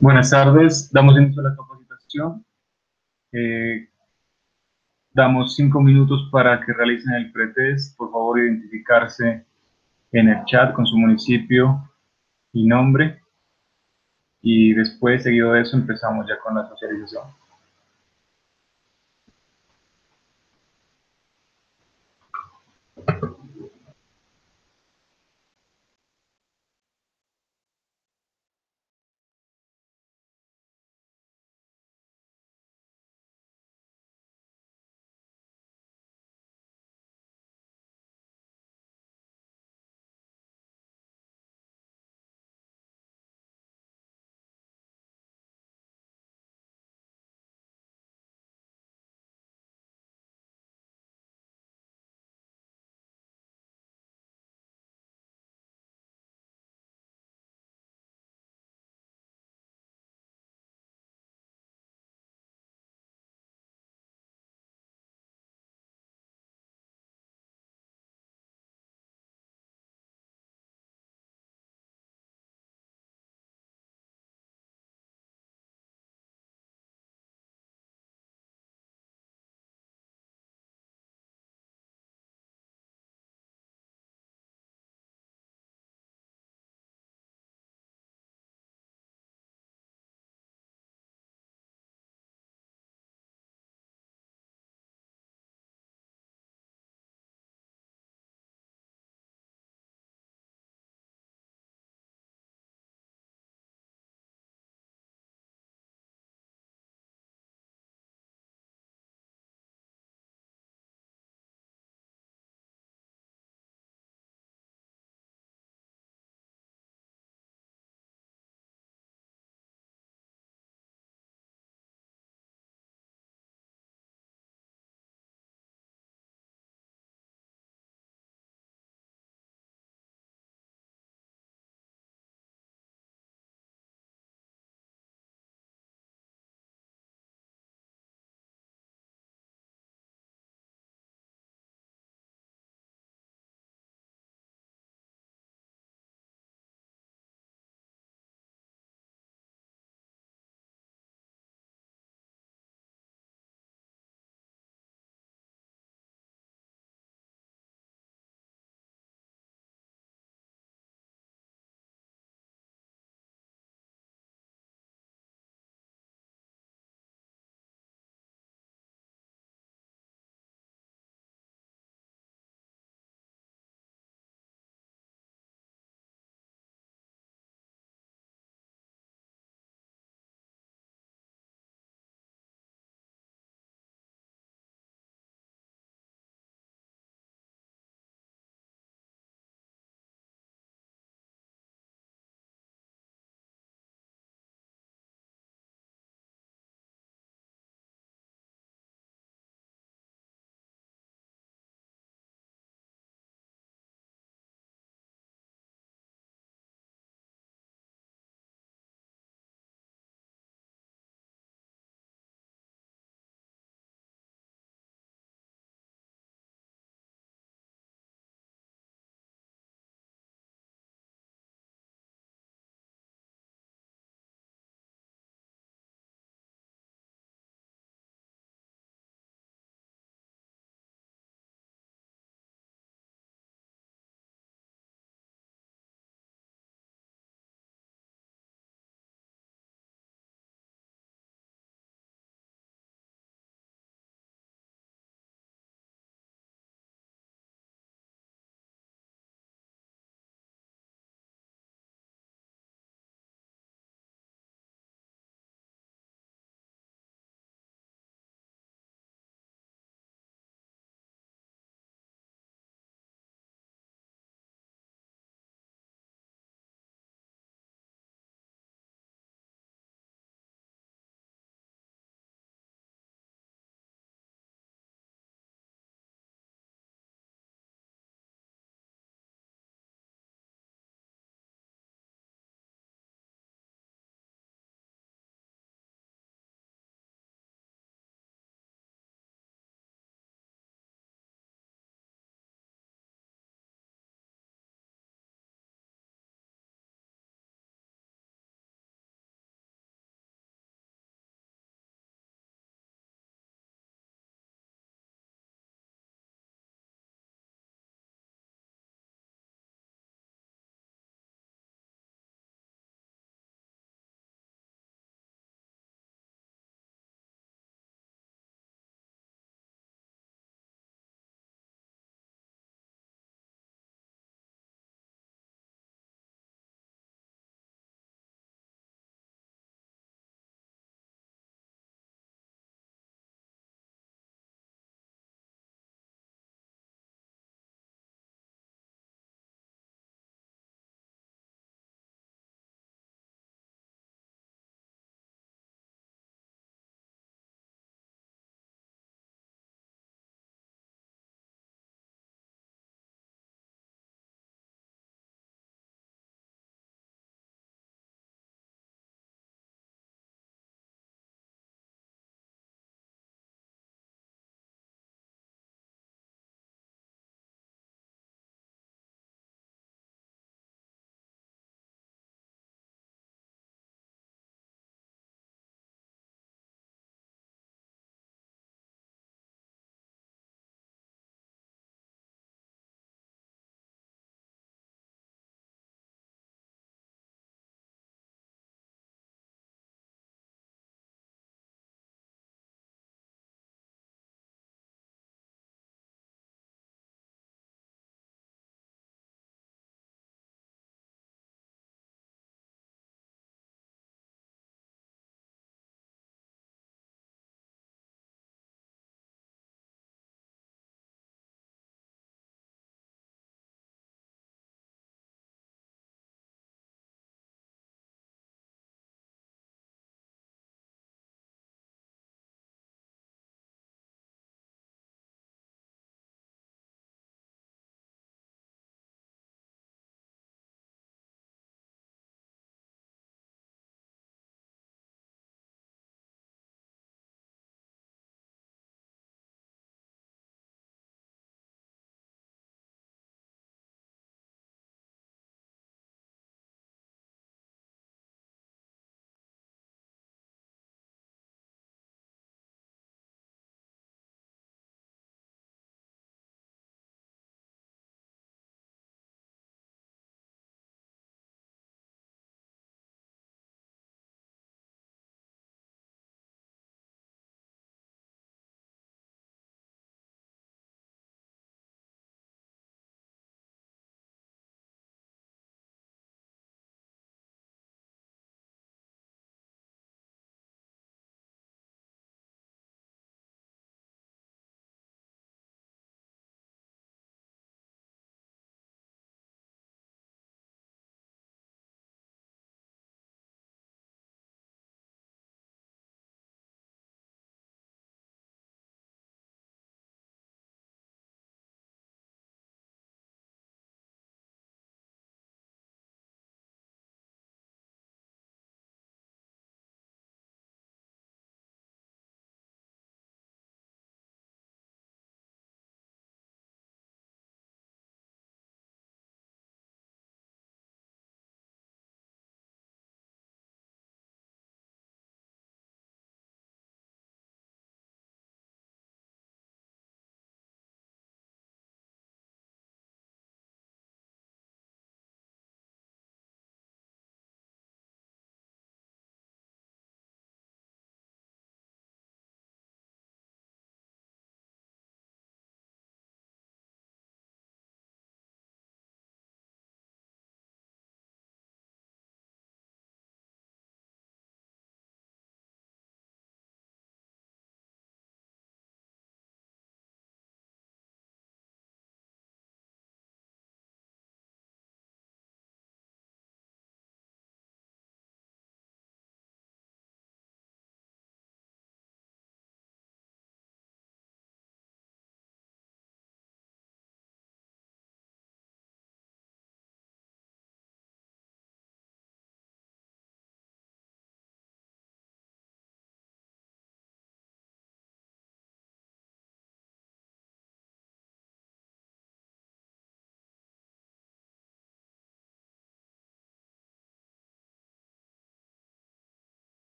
Buenas tardes, damos inicio a la capacitación. Eh, Damos 5 minutos para que realicen el pretest. Por favor, identificarse en el chat con su municipio y nombre. Y después, seguido de eso, empezamos ya con la socialización.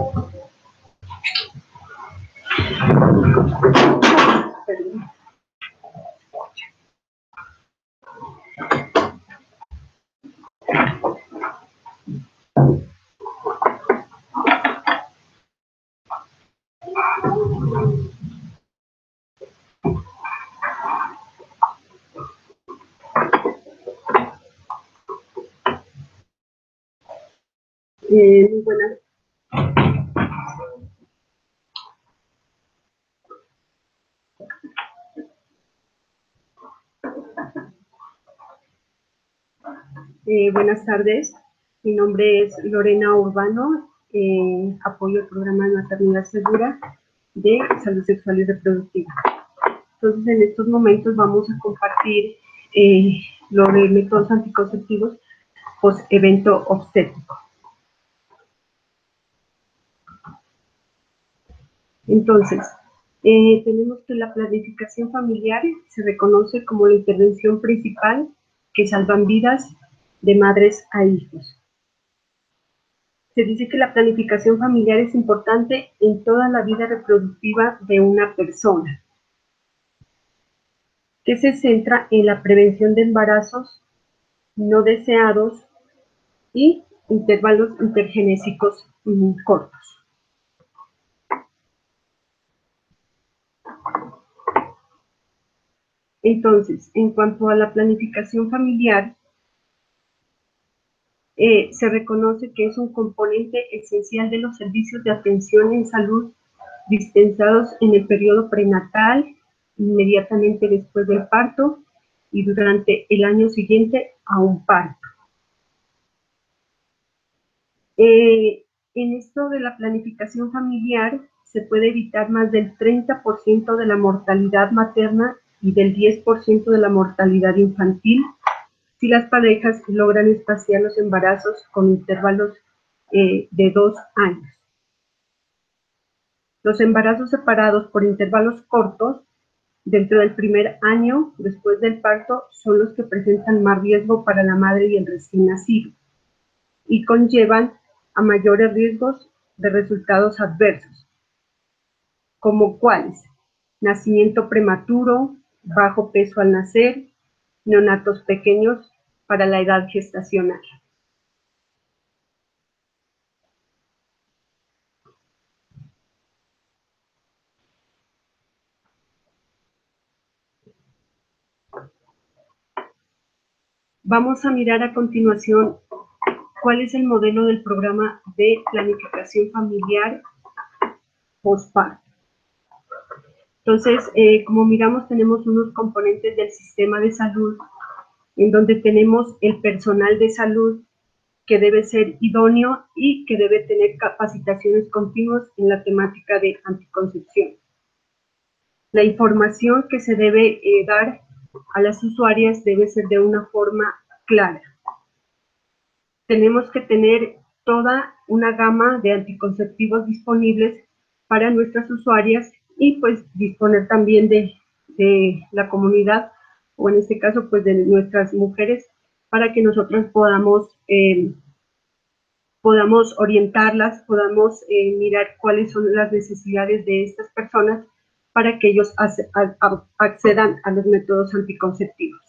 Muy buenas. Buenas tardes, mi nombre es Lorena Urbano, apoyo el programa de maternidad segura de salud sexual y reproductiva. Entonces, en estos momentos vamos a compartir lo de métodos anticonceptivos post-evento obstétrico. Entonces, tenemos que la planificación familiar se reconoce como la intervención principal que salvan vidas de madres a hijos. Se dice que la planificación familiar es importante en toda la vida reproductiva de una persona, que se centra en la prevención de embarazos no deseados y intervalos intergenésicos cortos. Entonces, en cuanto a la planificación familiar, se reconoce que es un componente esencial de los servicios de atención en salud dispensados en el periodo prenatal, inmediatamente después del parto y durante el año siguiente a un parto. En esto de la planificación familiar se puede evitar más del 30% de la mortalidad materna y del 10% de la mortalidad infantil si las parejas logran espaciar los embarazos con intervalos de 2 años. Los embarazos separados por intervalos cortos dentro del primer año después del parto son los que presentan más riesgo para la madre y el recién nacido y conllevan a mayores riesgos de resultados adversos, como cuáles: nacimiento prematuro, bajo peso al nacer, neonatos pequeños para la edad gestacional. Vamos a mirar a continuación cuál es el modelo del programa de planificación familiar postparto. Entonces, como miramos, tenemos unos componentes del sistema de salud en donde tenemos el personal de salud que debe ser idóneo y que debe tener capacitaciones continuas en la temática de anticoncepción. La información que se debe dar a las usuarias debe ser de una forma clara. Tenemos que tener toda una gama de anticonceptivos disponibles para nuestras usuarias y pues disponer también de la comunidad, o en este caso pues de nuestras mujeres, para que nosotros podamos orientarlas, podamos mirar cuáles son las necesidades de estas personas para que ellos accedan a los métodos anticonceptivos.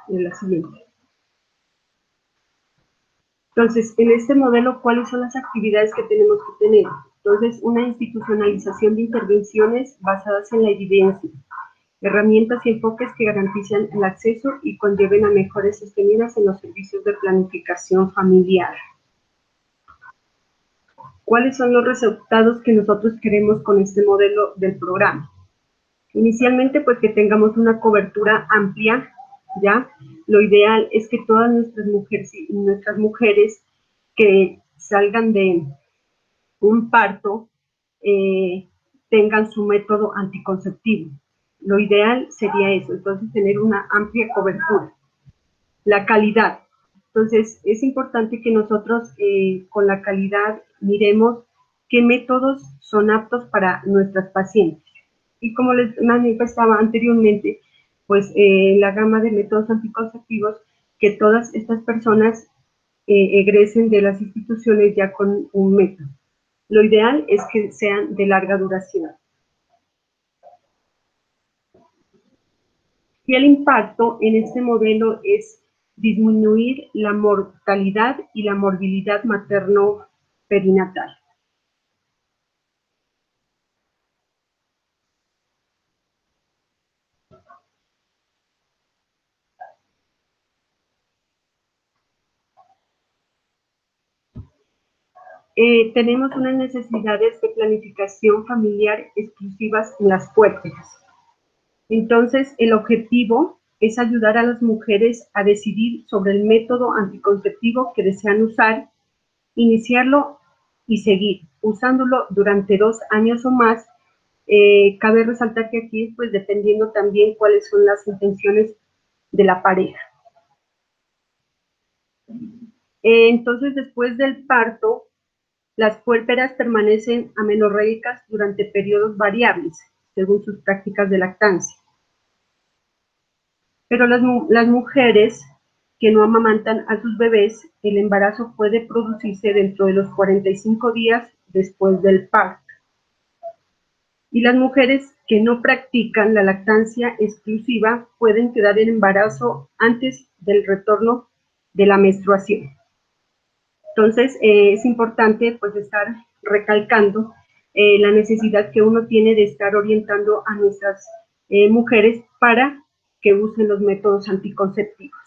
De la siguiente. Entonces, en este modelo, ¿cuáles son las actividades que tenemos que tener? Entonces, una institucionalización de intervenciones basadas en la evidencia, herramientas y enfoques que garanticen el acceso y conlleven a mejores sostenidas en los servicios de planificación familiar. ¿Cuáles son los resultados que nosotros queremos con este modelo del programa? Inicialmente, pues que tengamos una cobertura amplia, ¿ya? Lo ideal es que todas nuestras mujeres que salgan de un parto tengan su método anticonceptivo. Lo ideal sería eso, entonces tener una amplia cobertura. La calidad. Entonces, es importante que nosotros con la calidad miremos qué métodos son aptos para nuestras pacientes. Y como les manifestaba anteriormente, pues la gama de métodos anticonceptivos, que todas estas personas egresen de las instituciones ya con un método. Lo ideal es que sean de larga duración. Y el impacto en este modelo es disminuir la mortalidad y la morbilidad materno-perinatal. Tenemos unas necesidades de planificación familiar exclusivas en las puérperas. Entonces, el objetivo es ayudar a las mujeres a decidir sobre el método anticonceptivo que desean usar, iniciarlo y seguir usándolo durante 2 años o más. Cabe resaltar que aquí, pues, dependiendo también cuáles son las intenciones de la pareja. Entonces, después del parto, las puérperas permanecen amenorreicas durante periodos variables, según sus prácticas de lactancia. Pero las mujeres que no amamantan a sus bebés, el embarazo puede producirse dentro de los 45 días después del parto. Y las mujeres que no practican la lactancia exclusiva pueden quedar en embarazo antes del retorno de la menstruación. Entonces, es importante pues estar recalcando la necesidad que uno tiene de estar orientando a nuestras mujeres para que usen los métodos anticonceptivos.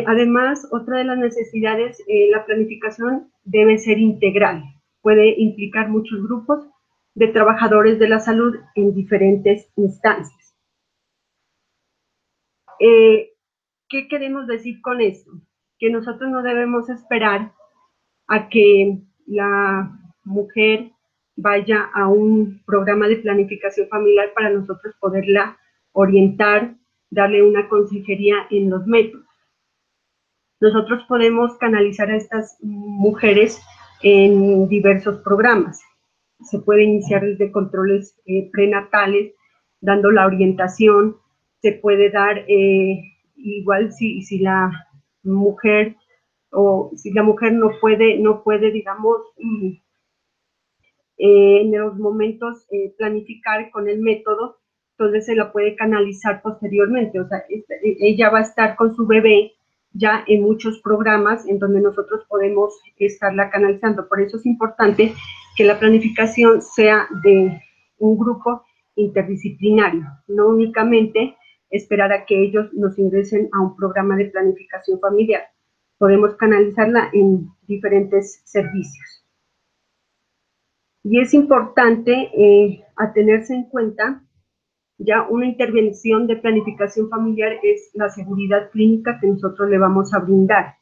Además, otra de las necesidades, la planificación debe ser integral. Puede implicar muchos grupos de trabajadores de la salud en diferentes instancias. ¿Qué queremos decir con esto? Que nosotros no debemos esperar a que la mujer vaya a un programa de planificación familiar para nosotros poderla orientar, darle una consejería en los métodos. Nosotros podemos canalizar a estas mujeres en diversos programas. Se puede iniciar desde controles prenatales, dando la orientación. Se puede dar, igual si la mujer no puede, digamos, en los momentos planificar con el método, entonces se la puede canalizar posteriormente. O sea, ella va a estar con su bebé ya en muchos programas en donde nosotros podemos estarla canalizando. Por eso es importante que la planificación sea de un grupo interdisciplinario, no únicamente esperar a que ellos nos ingresen a un programa de planificación familiar. Podemos canalizarla en diferentes servicios. Y es importante a tenerse en cuenta, ya una intervención de planificación familiar es la seguridad clínica que nosotros le vamos a brindar.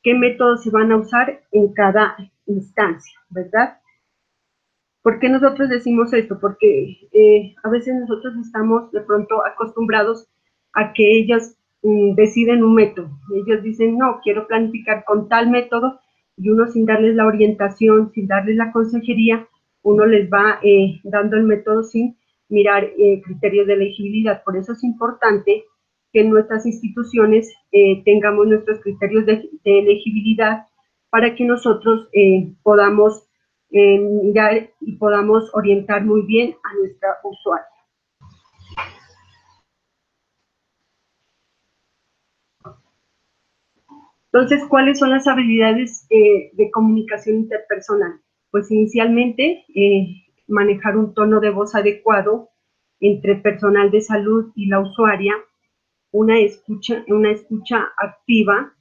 ¿Qué métodos se van a usar en cada instancia, verdad? ¿Por qué nosotros decimos esto? Porque a veces nosotros estamos de pronto acostumbrados a que ellas deciden un método. Ellos dicen, no, quiero planificar con tal método, y uno sin darles la orientación, sin darles la consejería, uno les va dando el método sin mirar criterios de elegibilidad. Por eso es importante que en nuestras instituciones tengamos nuestros criterios de elegibilidad para que nosotros podamos mirar y podamos orientar muy bien a nuestra usuaria. Entonces, ¿cuáles son las habilidades de comunicación interpersonal? Pues inicialmente, manejar un tono de voz adecuado entre el personal de salud y la usuaria, una escucha activa,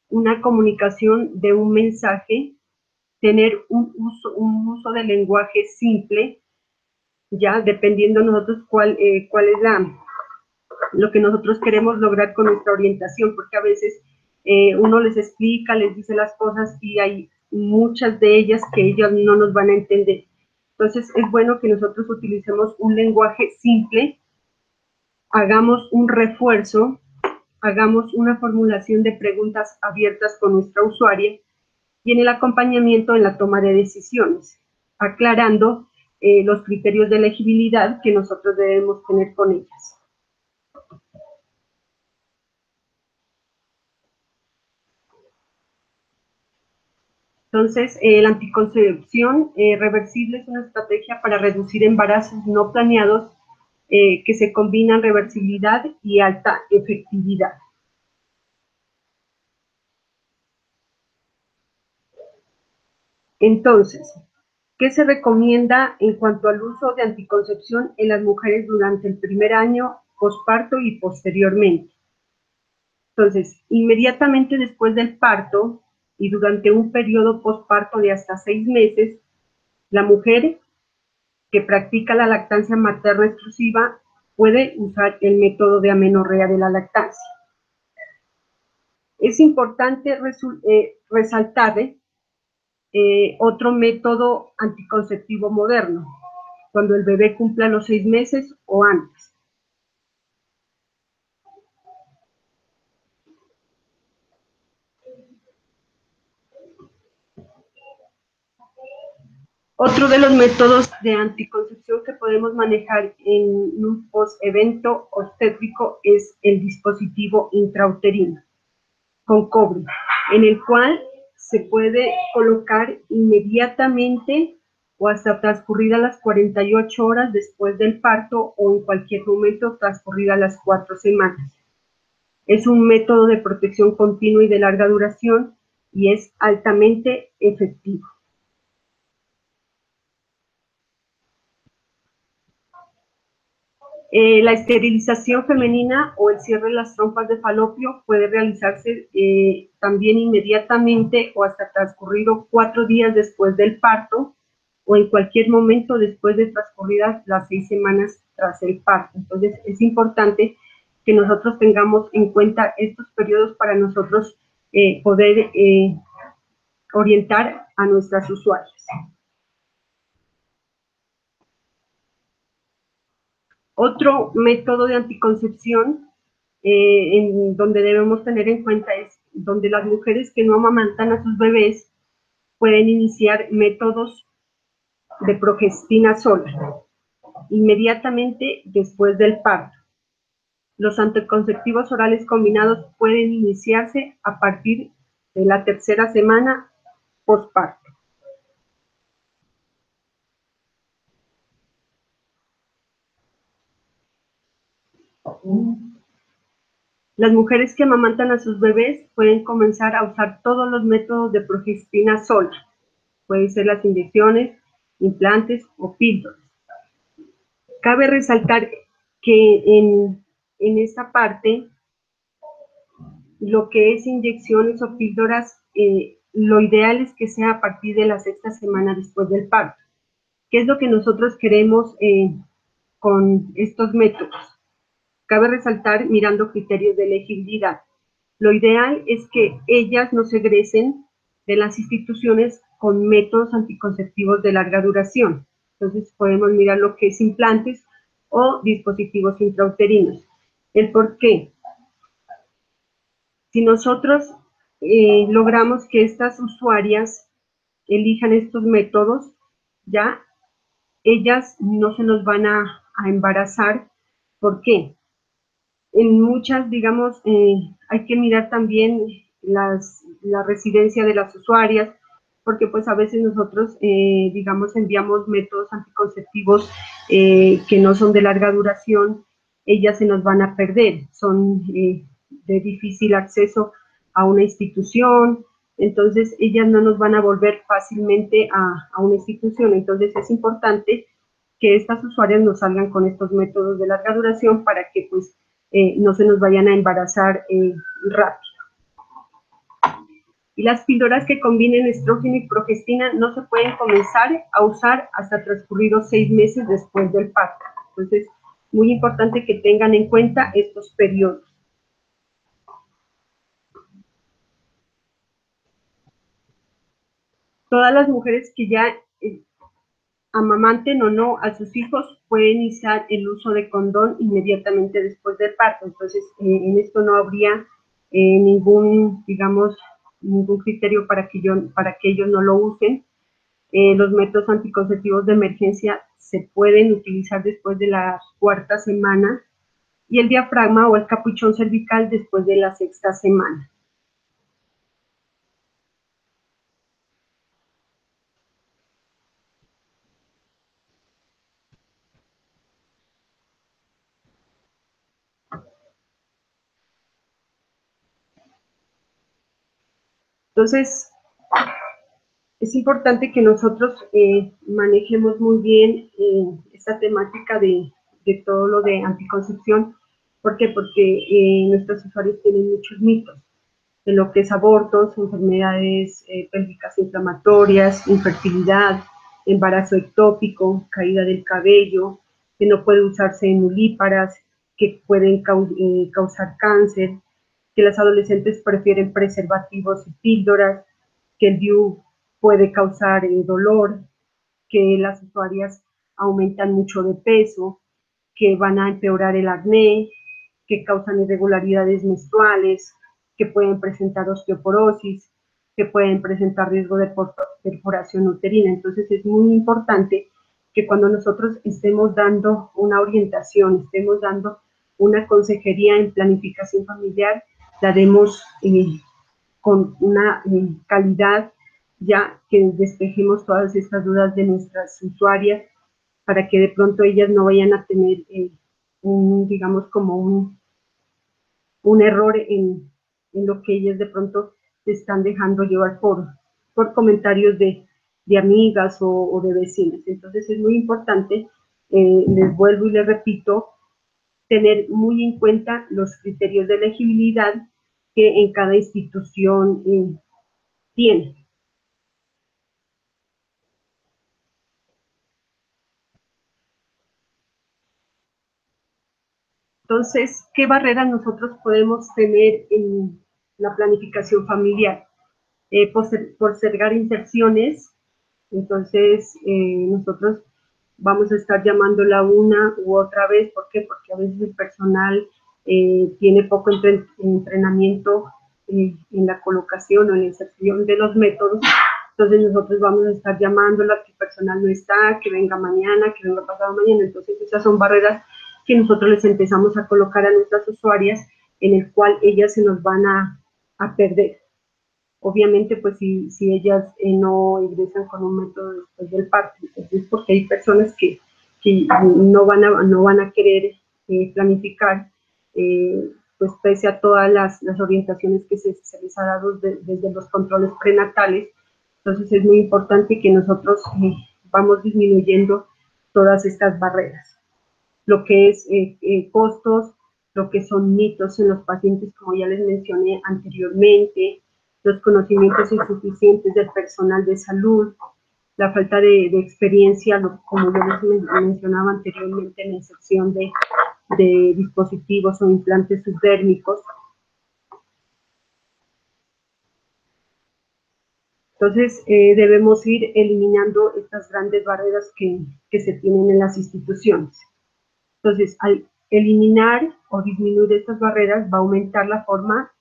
una comunicación de un mensaje, tener un uso de lenguaje simple, ya dependiendo nosotros cuál es lo que nosotros queremos lograr con nuestra orientación, porque a veces uno les explica, les dice las cosas y hay muchas de ellas que ellos no nos van a entender. Entonces es bueno que nosotros utilicemos un lenguaje simple, hagamos un refuerzo, hagamos una formulación de preguntas abiertas con nuestra usuaria y en el acompañamiento en la toma de decisiones, aclarando los criterios de elegibilidad que nosotros debemos tener con ellas. Entonces, la anticoncepción reversible es una estrategia para reducir embarazos no planeados que se combinan reversibilidad y alta efectividad. Entonces, ¿qué se recomienda en cuanto al uso de anticoncepción en las mujeres durante el primer año, posparto y posteriormente? Entonces, inmediatamente después del parto y durante un periodo posparto de hasta 6 meses, la mujer que practica la lactancia materna exclusiva puede usar el método de amenorrea de la lactancia. Es importante resaltar otro método anticonceptivo moderno, cuando el bebé cumpla los 6 meses o antes. Otro de los métodos de anticoncepción que podemos manejar en un post-evento obstétrico es el dispositivo intrauterino con cobre, en el cual se puede colocar inmediatamente o hasta transcurridas las 48 horas después del parto o en cualquier momento transcurridas las 4 semanas. Es un método de protección continua y de larga duración y es altamente efectivo. La esterilización femenina o el cierre de las trompas de falopio puede realizarse también inmediatamente o hasta transcurrido 4 días después del parto o en cualquier momento después de transcurridas las 6 semanas tras el parto. Entonces es importante que nosotros tengamos en cuenta estos periodos para nosotros poder orientar a nuestras usuarias. Otro método de anticoncepción en donde debemos tener en cuenta es donde las mujeres que no amamantan a sus bebés pueden iniciar métodos de progestina sola inmediatamente después del parto. Los anticonceptivos orales combinados pueden iniciarse a partir de la 3ª semana postparto. Las mujeres que amamantan a sus bebés pueden comenzar a usar todos los métodos de progestina sola. Pueden ser las inyecciones, implantes o píldoras. Cabe resaltar que en esta parte, lo que es inyecciones o píldoras, lo ideal es que sea a partir de la 6ª semana después del parto. ¿Qué es lo que nosotros queremos con estos métodos? Cabe resaltar mirando criterios de elegibilidad. Lo ideal es que ellas no se egresen de las instituciones con métodos anticonceptivos de larga duración. Entonces podemos mirar lo que es implantes o dispositivos intrauterinos. ¿El por qué? Si nosotros logramos que estas usuarias elijan estos métodos, ya ellas no se nos van a embarazar. ¿Por qué? En muchas, digamos, hay que mirar también la residencia de las usuarias, porque pues a veces nosotros, digamos, enviamos métodos anticonceptivos que no son de larga duración, ellas se nos van a perder, son de difícil acceso a una institución, entonces ellas no nos van a volver fácilmente a una institución, entonces es importante que estas usuarias nos salgan con estos métodos de larga duración para que pues no se nos vayan a embarazar rápido. Y las píldoras que combinen estrógeno y progestina no se pueden comenzar a usar hasta transcurridos 6 meses después del parto. Entonces, muy importante que tengan en cuenta estos periodos. Todas las mujeres que ya amamanten o no a sus hijos pueden iniciar el uso de condón inmediatamente después del parto. Entonces, en esto no habría ningún, digamos, ningún criterio para que ellos no lo usen. Los métodos anticonceptivos de emergencia se pueden utilizar después de la 4ª semana y el diafragma o el capuchón cervical después de la 6ª semana. Entonces, es importante que nosotros manejemos muy bien esta temática de todo lo de anticoncepción. ¿Por qué? Porque nuestros usuarios tienen muchos mitos de lo que es abortos, enfermedades pélvicas inflamatorias, infertilidad, embarazo ectópico, caída del cabello, que no puede usarse en nulíparas, que pueden causar cáncer, que las adolescentes prefieren preservativos y píldoras, que el DIU puede causar dolor, que las usuarias aumentan mucho de peso, que van a empeorar el acné, que causan irregularidades menstruales, que pueden presentar osteoporosis, que pueden presentar riesgo de perforación uterina. Entonces es muy importante que cuando nosotros estemos dando una orientación, estemos dando una consejería en planificación familiar, la demos con una calidad, ya que despejemos todas estas dudas de nuestras usuarias para que de pronto ellas no vayan a tener digamos, como un error en lo que ellas de pronto se están dejando llevar por comentarios de amigas o de vecinas. Entonces es muy importante, les vuelvo y les repito, tener muy en cuenta los criterios de elegibilidad que en cada institución tiene. Entonces, ¿qué barreras nosotros podemos tener en la planificación familiar? Postergar inserciones. Entonces, nosotros vamos a estar llamándola una u otra vez. ¿Por qué? Porque a veces el personal tiene poco entrenamiento en la colocación o en la inserción de los métodos. Entonces, nosotros vamos a estar llamándola, que el personal no está, que venga mañana, que venga pasado mañana. Entonces, esas son barreras que nosotros les empezamos a colocar a nuestras usuarias, en el cual ellas se nos van a perder. Obviamente, pues si ellas no ingresan con un método después del parto, entonces porque hay personas que no van a querer planificar, pues pese a todas las orientaciones que se les ha dado desde los controles prenatales. Entonces es muy importante que nosotros vamos disminuyendo todas estas barreras. Lo que es costos, lo que son mitos en los pacientes, como ya les mencioné anteriormente, los conocimientos insuficientes del personal de salud, la falta de experiencia, como yo les mencionaba anteriormente, en la inserción de dispositivos o implantes subdérmicos. Entonces, debemos ir eliminando estas grandes barreras que se tienen en las instituciones. Entonces, al eliminar o disminuir estas barreras, va a aumentar la forma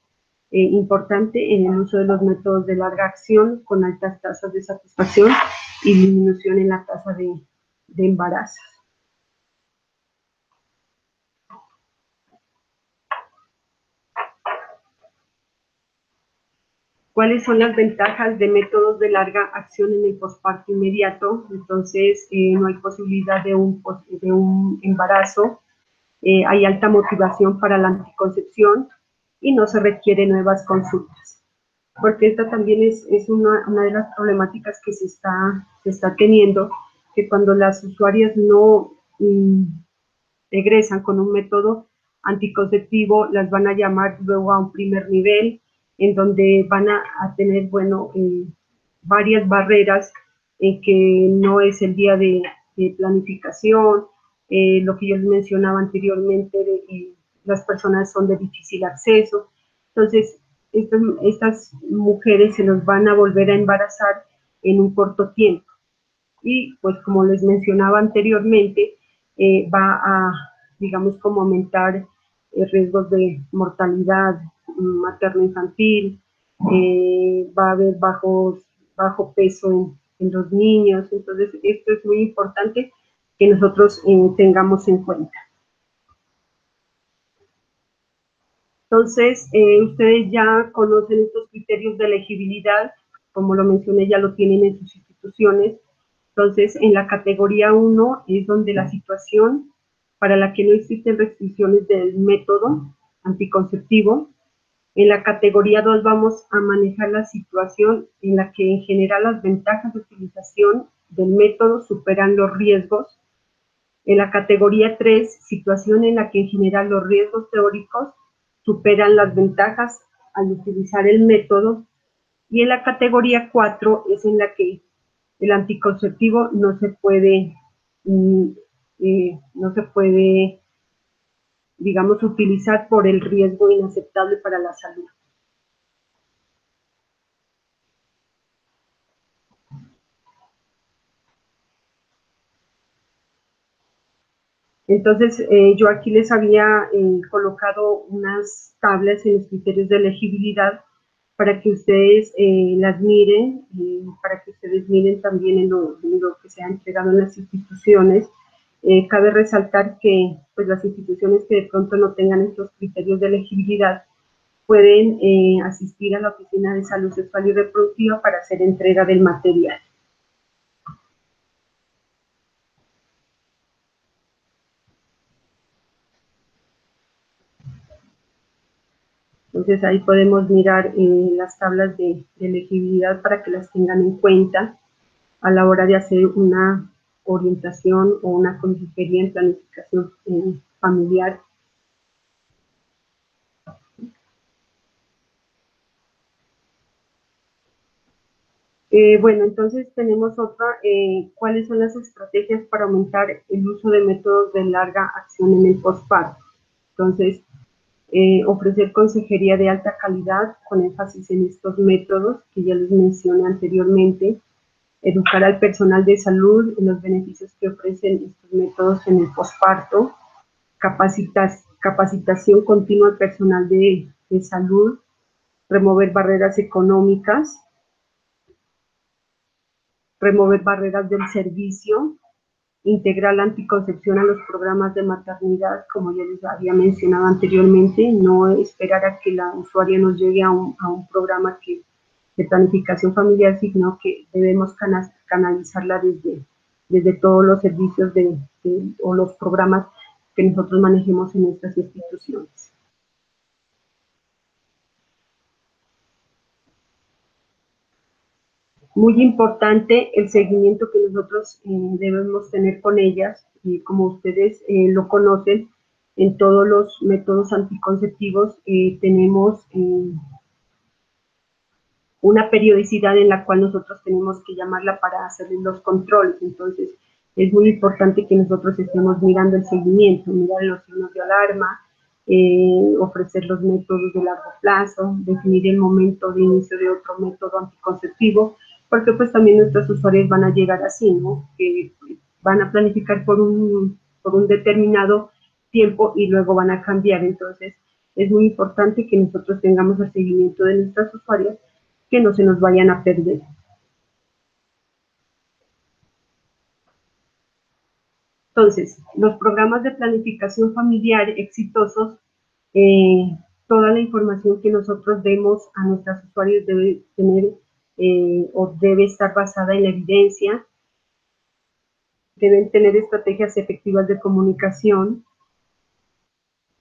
importante en el uso de los métodos de larga acción con altas tasas de satisfacción y disminución en la tasa de embarazos. ¿Cuáles son las ventajas de métodos de larga acción en el posparto inmediato? Entonces, no hay posibilidad de un embarazo, hay alta motivación para la anticoncepción y no se requiere nuevas consultas. Porque esta también es una de las problemáticas que se está teniendo, que cuando las usuarias no egresan con un método anticonceptivo, las van a llamar luego a un primer nivel, en donde van a tener, bueno, varias barreras en que no es el día de planificación, lo que yo les mencionaba anteriormente, las personas son de difícil acceso. Entonces, estas mujeres se nos van a volver a embarazar en un corto tiempo. Y pues como les mencionaba anteriormente, va a, digamos, como aumentar riesgos de mortalidad materno-infantil, va a haber bajo peso en los niños. Entonces esto es muy importante que nosotros tengamos en cuenta. Entonces, ustedes ya conocen estos criterios de elegibilidad, como lo mencioné, ya lo tienen en sus instituciones. Entonces, en la categoría 1 es donde la situación para la que no existen restricciones del método anticonceptivo. En la categoría 2 vamos a manejar la situación en la que en general las ventajas de utilización del método superan los riesgos. En la categoría 3, situación en la que en general los riesgos teóricos superan las ventajas al utilizar el método. Y en la categoría 4 es en la que el anticonceptivo no se puede, digamos, utilizar por el riesgo inaceptable para la salud. Entonces, yo aquí les había colocado unas tablas en los criterios de elegibilidad para que ustedes las miren, para que ustedes miren también en lo que se ha entregado en las instituciones. Cabe resaltar que pues, las instituciones que de pronto no tengan estos criterios de elegibilidad pueden asistir a la Oficina de Salud Sexual y Reproductiva para hacer entrega del material. Entonces ahí podemos mirar las tablas de elegibilidad para que las tengan en cuenta a la hora de hacer una orientación o una consejería en planificación familiar. Bueno, entonces tenemos otra, ¿cuáles son las estrategias para aumentar el uso de métodos de larga acción en el posparto? Entonces, ofrecer consejería de alta calidad con énfasis en estos métodos que ya les mencioné anteriormente, educar al personal de salud en los beneficios que ofrecen estos métodos en el posparto, capacitación continua al personal de salud, remover barreras económicas, remover barreras del servicio, integrar la anticoncepción a los programas de maternidad, como ya les había mencionado anteriormente, no esperar a que la usuaria nos llegue a un programa de planificación familiar, sino que debemos canalizarla desde todos los servicios o los programas que nosotros manejemos en nuestras instituciones. Muy importante el seguimiento que nosotros debemos tener con ellas, y como ustedes lo conocen, en todos los métodos anticonceptivos tenemos una periodicidad en la cual nosotros tenemos que llamarla para hacerles los controles. Entonces, es muy importante que nosotros estemos mirando el seguimiento, mirar los signos de alarma, ofrecer los métodos de largo plazo, definir el momento de inicio de otro método anticonceptivo, porque pues también nuestros usuarios van a llegar así, ¿no? Que van a planificar por un determinado tiempo y luego van a cambiar. Entonces, es muy importante que nosotros tengamos el seguimiento de nuestras usuarias, que no se nos vayan a perder. Entonces, los programas de planificación familiar exitosos, toda la información que nosotros demos a nuestros usuarios debe tener o debe estar basada en la evidencia, deben tener estrategias efectivas de comunicación,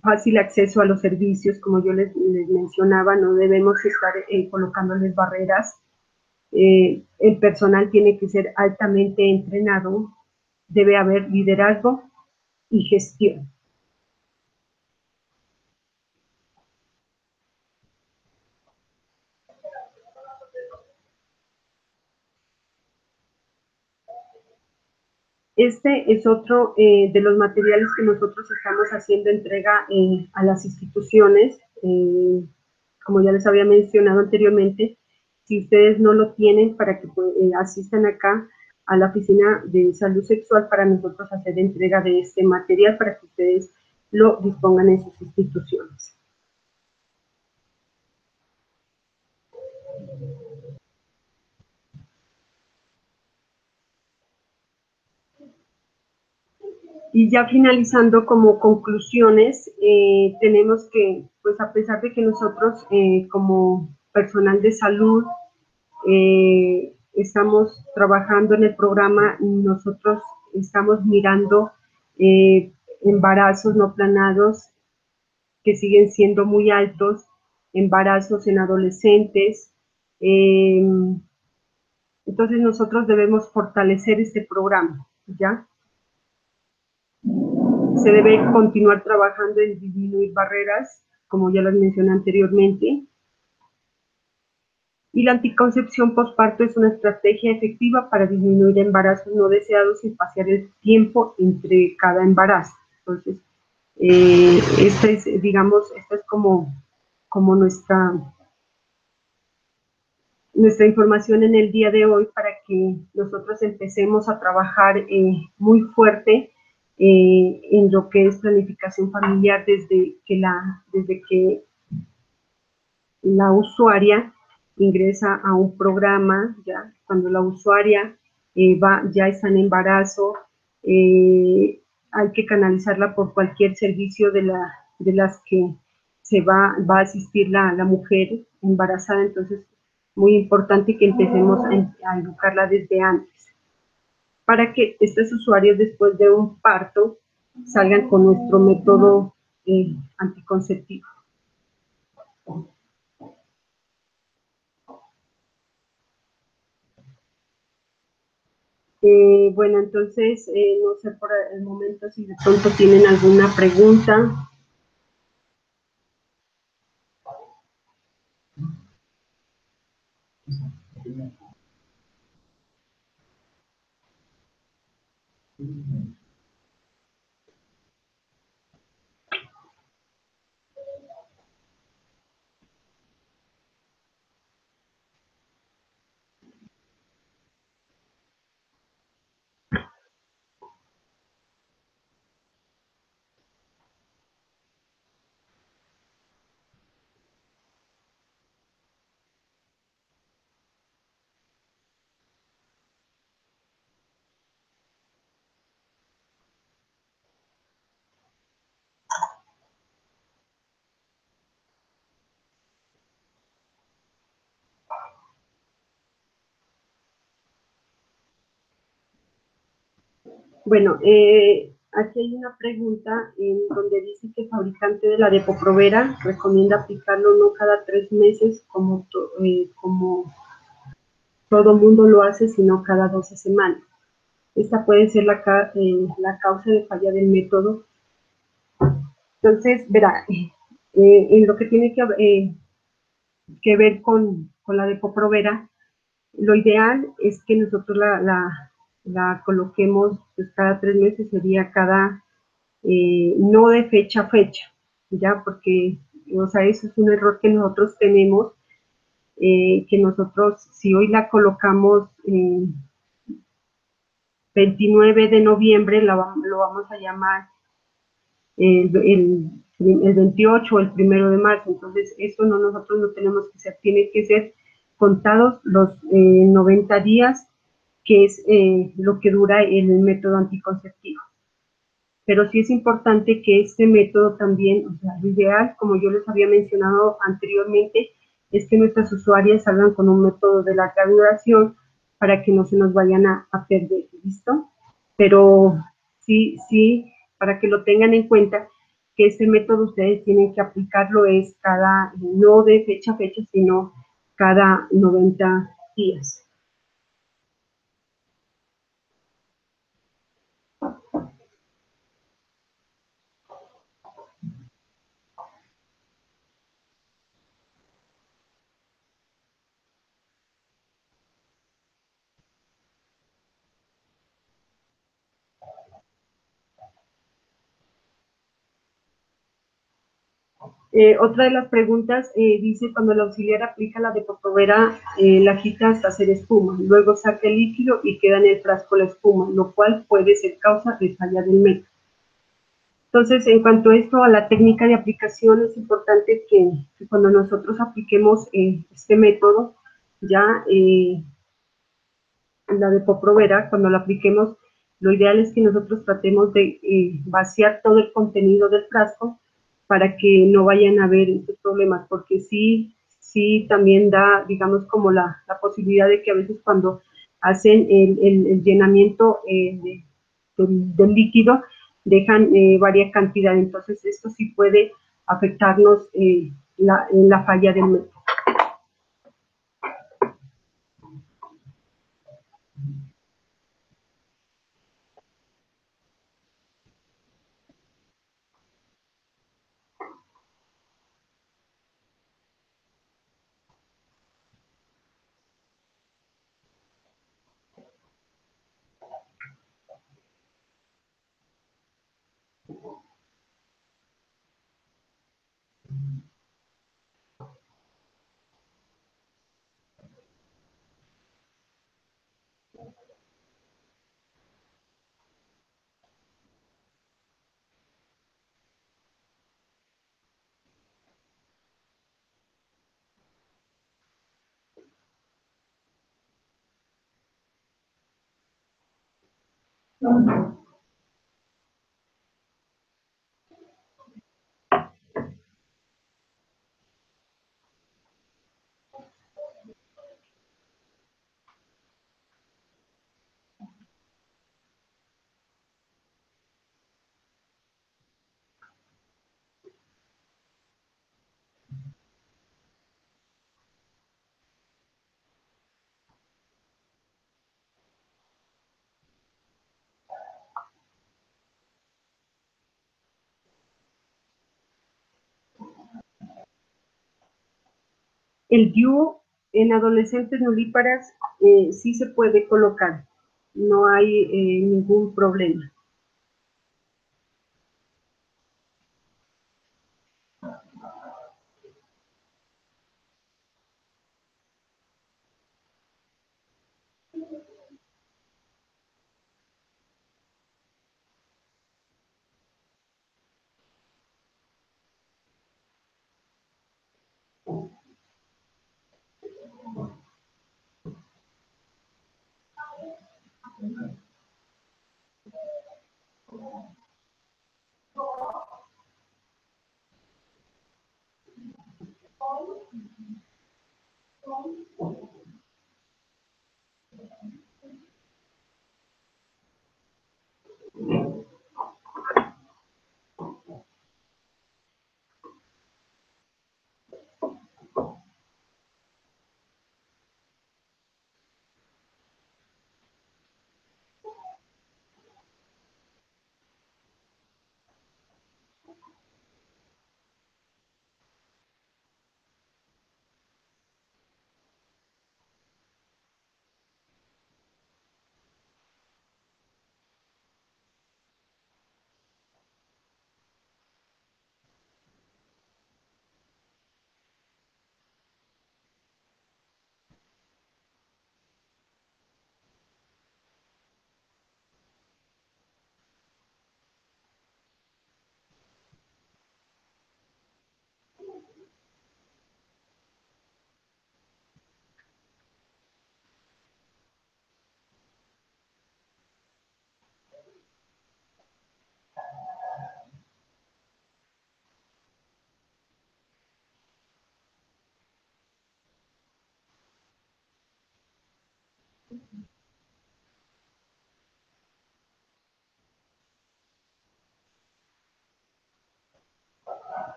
fácil acceso a los servicios, como yo les mencionaba, no debemos estar colocándoles barreras. El personal tiene que ser altamente entrenado, debe haber liderazgo y gestión. Este es otro de los materiales que nosotros estamos haciendo entrega a las instituciones. Como ya les había mencionado anteriormente, Si ustedes no lo tienen, para que asistan acá a la Oficina de Salud Sexual para nosotros hacer entrega de este material para que ustedes lo dispongan en sus instituciones. Y ya finalizando como conclusiones, tenemos que, pues a pesar de que nosotros como personal de salud estamos trabajando en el programa, nosotros estamos mirando embarazos no planados que siguen siendo muy altos, embarazos en adolescentes. Entonces nosotros debemos fortalecer este programa, ¿ya? Se debe continuar trabajando en disminuir barreras, como ya las mencioné anteriormente. Y la anticoncepción postparto es una estrategia efectiva para disminuir embarazos no deseados y espaciar el tiempo entre cada embarazo. Entonces, esta es, digamos, esta es como nuestra información en el día de hoy para que nosotros empecemos a trabajar muy fuerte en lo que es planificación familiar desde que la usuaria ingresa a un programa, ya cuando la usuaria ya está en embarazo, hay que canalizarla por cualquier servicio de las que se va a asistir la mujer embarazada. Entonces, muy importante que empecemos a educarla desde antes, para que estos usuarios después de un parto salgan con nuestro método anticonceptivo. Bueno, entonces, no sé por el momento si de pronto tienen alguna pregunta. Bueno, aquí hay una pregunta en donde dice que el fabricante de la Depo-Provera recomienda aplicarlo no cada 3 meses como todo mundo lo hace, sino cada 12 semanas. Esta puede ser la causa de falla del método. Entonces, verá, en lo que tiene que ver con la Depo-Provera, lo ideal es que nosotros la coloquemos pues, cada 3 meses, sería no de fecha a fecha, ya, porque, o sea, eso es un error que nosotros tenemos, que nosotros, si hoy la colocamos 29 de noviembre, lo vamos a llamar el 28 o el 1 de marzo. Entonces, eso nosotros no tenemos que hacer, tiene que ser contados los 90 días, que es lo que dura el método anticonceptivo. Pero sí es importante que este método también, o sea, lo ideal, como yo les había mencionado anteriormente, es que nuestras usuarias salgan con un método de larga duración para que no se nos vayan a perder, ¿listo? Pero sí, para que lo tengan en cuenta, que este método ustedes tienen que aplicarlo es no de fecha a fecha, sino cada 90 días. Otra de las preguntas dice, cuando el auxiliar aplica la Depo-Provera, la agita hasta hacer espuma, luego saca el líquido y queda en el frasco la espuma, lo cual puede ser causa de falla del método. Entonces, en cuanto a esto, a la técnica de aplicación, es importante que cuando nosotros apliquemos este método, ya la Depo-Provera, cuando la apliquemos, lo ideal es que nosotros tratemos de vaciar todo el contenido del frasco para que no vayan a haber estos problemas, porque sí también da, digamos, como la posibilidad de que a veces cuando hacen el llenamiento del líquido, dejan varias cantidades, entonces esto sí puede afectarnos la falla del método. El DIU en adolescentes nulíparas sí se puede colocar, no hay ningún problema.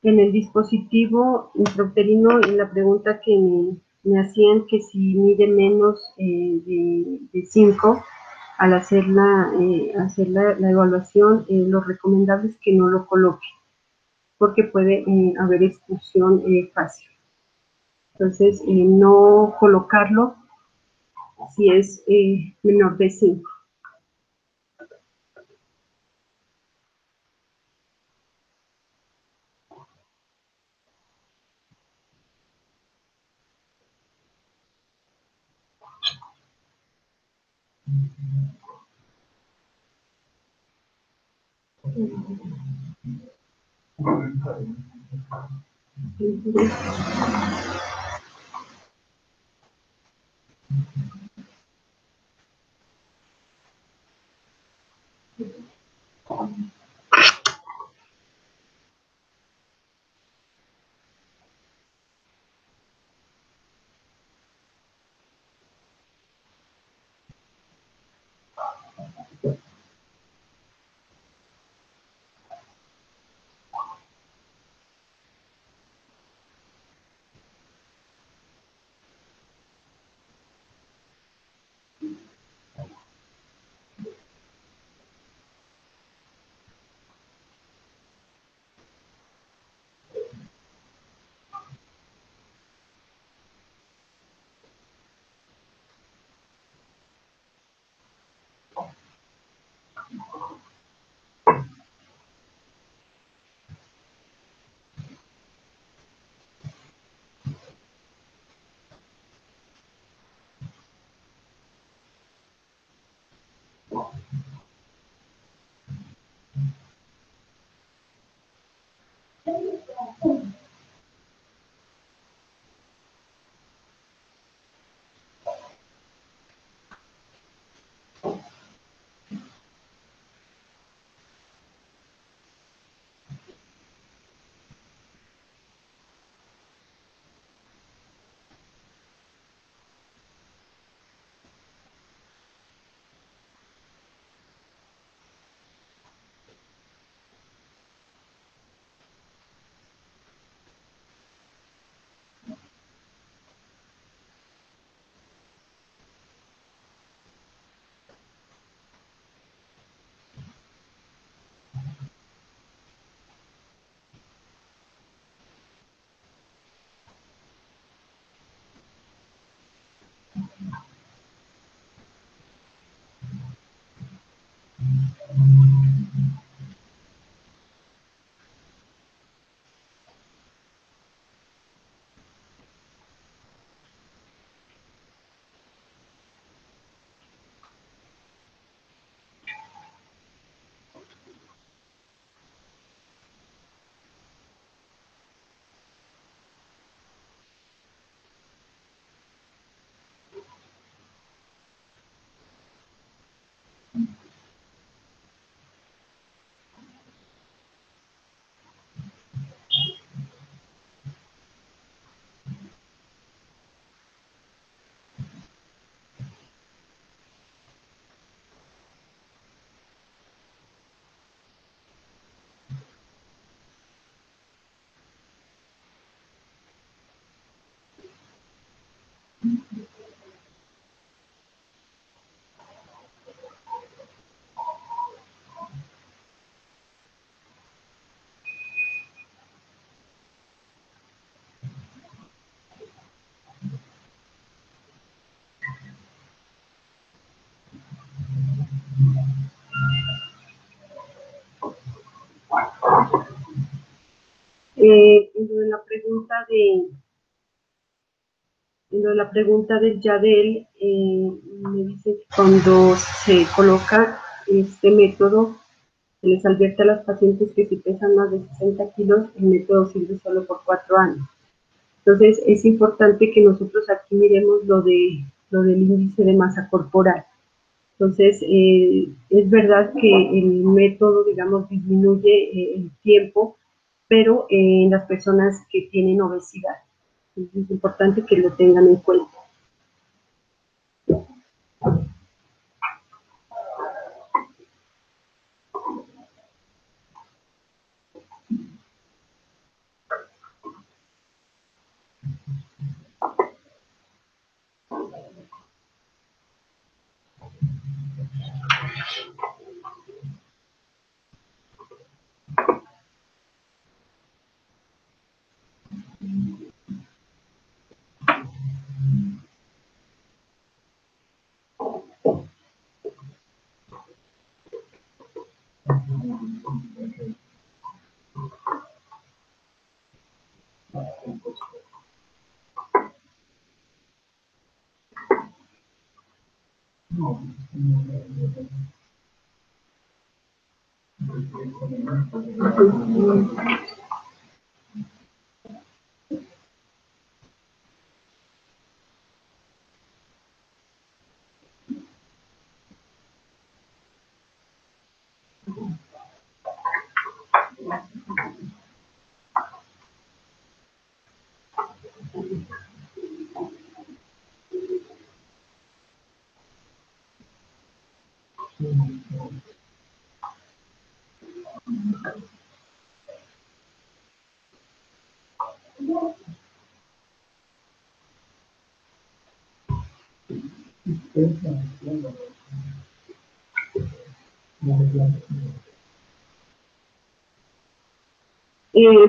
En el dispositivo intrauterino, en la pregunta que me hacían que si mide menos de 5, al hacer la evaluación, lo recomendable es que no lo coloque, porque puede haber expulsión fácil. Entonces, no colocarlo si es menor de 5. En la pregunta del YADEL, me dice que cuando se coloca este método, se les advierte a los pacientes que si pesan más de 60 kilos, el método sirve solo por 4 años. Entonces, es importante que nosotros aquí miremos lo del índice de masa corporal. Entonces, es verdad que el método, digamos, disminuye el tiempo, pero en las personas que tienen obesidad. Entonces, es importante que lo tengan en cuenta.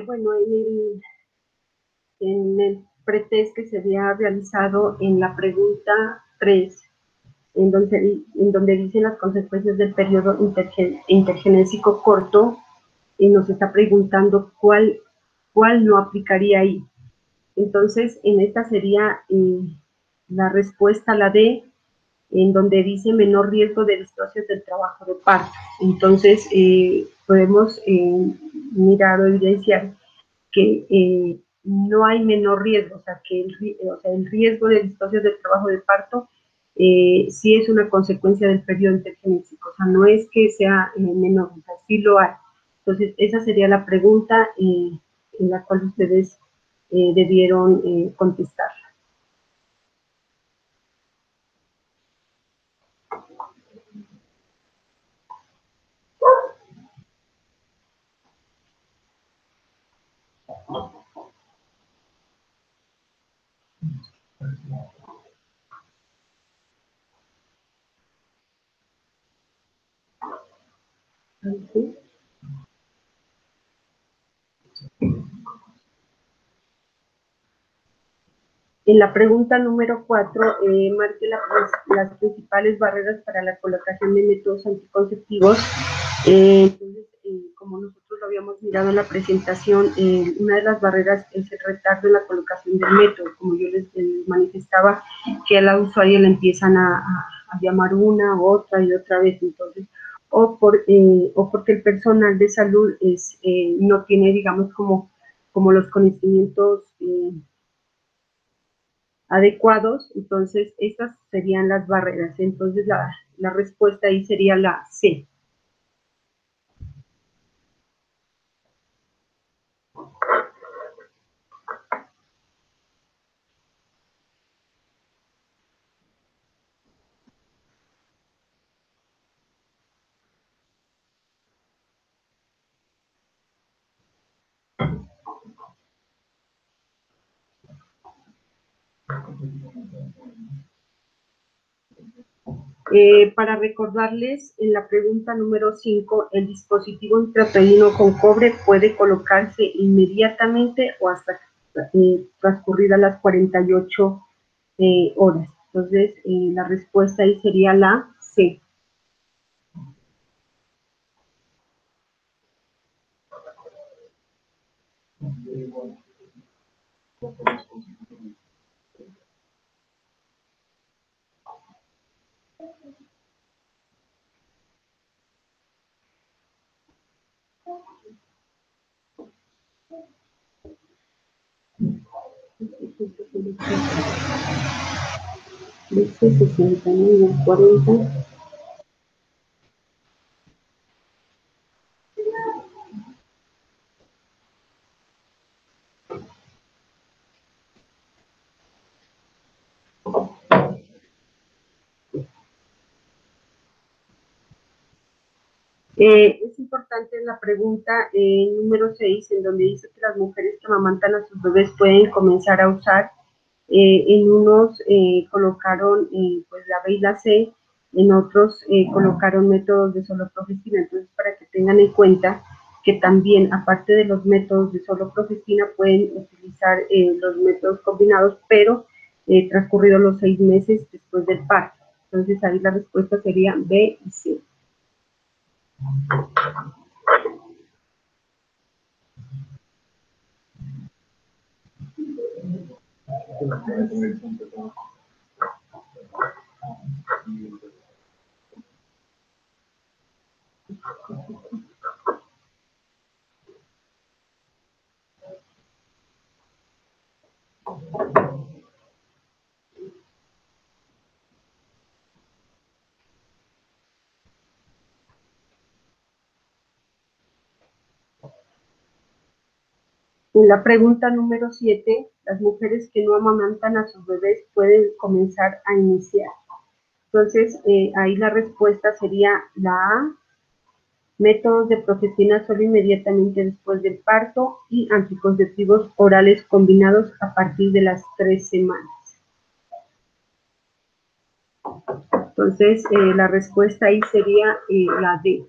Bueno, en el pretest que se había realizado en la pregunta 3, en donde dicen las consecuencias del periodo intergenésico corto, y nos está preguntando cuál no aplicaría ahí. Entonces, en esta sería la respuesta, la D, en donde dice menor riesgo de distorsión del trabajo de parto. Entonces, podemos mirar o evidenciar que no hay menor riesgo, o sea, que el riesgo de distorsión del trabajo de parto sí es una consecuencia del periodo intergenésico, o sea, no es que sea menor, o sea, sí lo hay. Entonces, esa sería la pregunta en la cual ustedes debieron contestar. ¿Sí? En la pregunta número 4, marque las principales barreras para la colocación de métodos anticonceptivos. Entonces, como nosotros lo habíamos mirado en la presentación, una de las barreras es el retardo en la colocación del método. Como yo les manifestaba, que a la usuaria le empiezan a llamar una, otra y otra vez. Entonces, o porque el personal de salud no tiene, digamos, como los conocimientos adecuados. Entonces estas serían las barreras. Entonces la respuesta ahí sería la C. Para recordarles, en la pregunta número 5, el dispositivo intrauterino con cobre puede colocarse inmediatamente o hasta transcurridas las 48 horas. Entonces, la respuesta ahí sería la C. Dice 69, 40. Es importante la pregunta número 6, en donde dice que las mujeres que amamantan a sus bebés pueden comenzar a usar. En unos colocaron pues la B y la C, en otros colocaron métodos de soloprogestina. Entonces, para que tengan en cuenta que también, aparte de los métodos de soloprogestina, pueden utilizar los métodos combinados, pero transcurridos los 6 meses después del parto. Entonces, ahí la respuesta sería B y C. En la pregunta número 7, las mujeres que no amamantan a sus bebés pueden comenzar a iniciar. Entonces, ahí la respuesta sería la A, métodos de Progestina solo inmediatamente después del parto y anticonceptivos orales combinados a partir de las 3 semanas. Entonces, la respuesta ahí sería la D.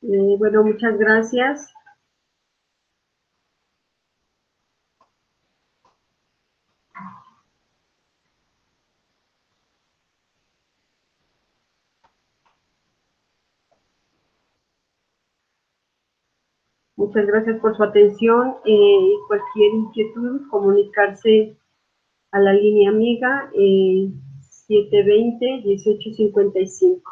Bueno, muchas gracias. Muchas gracias por su atención. Cualquier inquietud, comunicarse a la línea amiga 720-1855.